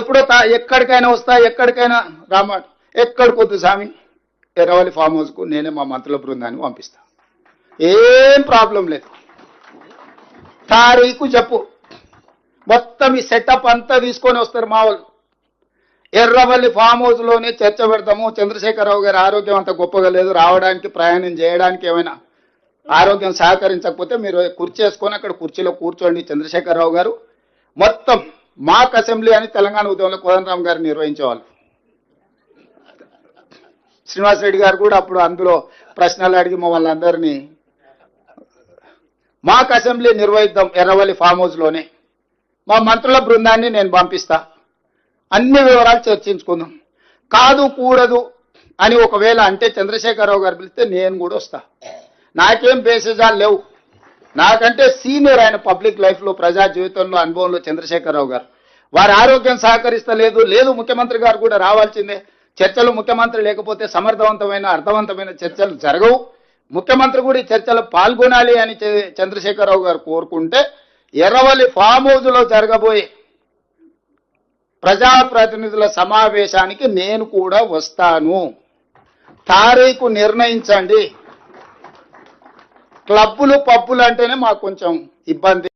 ఎప్పుడో ఎక్కడికైనా వస్తా, ఎక్కడికైనా రామాట, ఎక్కడికొద్దు స్వామి, ఎర్రవల్లి ఫామ్ హౌస్కు నేనే మా మంత్రుల బృందాన్ని పంపిస్తా, ఏం ప్రాబ్లం లేదు. తారీఖు చెప్పు, మొత్తం ఈ సెటప్ అంతా తీసుకొని వస్తారు మా వాళ్ళు. ఎర్రవల్లి ఫామ్ హౌస్లోనే చర్చ పెడతాము. చంద్రశేఖరరావు గారి ఆరోగ్యం అంత గొప్పగా లేదు, రావడానికి ప్రయాణం చేయడానికి ఏమైనా ఆరోగ్యం సహకరించకపోతే మీరు కుర్చీ వేసుకొని అక్కడ కుర్చీలో కూర్చోండి చంద్రశేఖరరావు గారు. మొత్తం మాక్ అసెంబ్లీ అని తెలంగాణ ఉద్యమంలో కోదండరామ్ గారు నిర్వహించేవాళ్ళు. శ్రీనివాసరెడ్డి గారు కూడా అప్పుడు అందులో ప్రశ్నలు అడిగి మమ్మల్ని అందరినీ మాక్ అసెంబ్లీ నిర్వహిద్దాం ఎర్రవల్లి ఫామ్ హౌస్లోనే, మా మంత్రుల బృందాన్ని నేను పంపిస్తా, అన్ని వివరాలు చర్చించుకుందాం. కాదు కూడదు అని ఒకవేళ అంటే చంద్రశేఖరరావు గారు పిలిస్తే నేను కూడా వస్తా. నాకేం బేసిజాలు లేవు, నాకంటే సీనియర్ ఆయన పబ్లిక్ లైఫ్లో, ప్రజా జీవితంలో, అనుభవంలో చంద్రశేఖరరావు గారు. వారి ఆరోగ్యం సహకరిస్తలేదు, లేదు ముఖ్యమంత్రి గారు కూడా రావాల్సిందే. చర్చలు ముఖ్యమంత్రి లేకపోతే సమర్థవంతమైన అర్థవంతమైన చర్చలు జరగవు. ముఖ్యమంత్రి కూడా ఈ చర్చలు పాల్గొనాలి అని చంద్రశేఖరరావు గారు కోరుకుంటే ఎర్రవల్లి ఫామ్ హౌస్లో జరగబోయే ప్రజాప్రతినిధుల సమావేశానికి నేను కూడా వస్తాను. తారీఖు నిర్ణయించండి. క్లబ్బులు పబ్బులు అంటేనే మాకు కొంచెం ఇబ్బంది.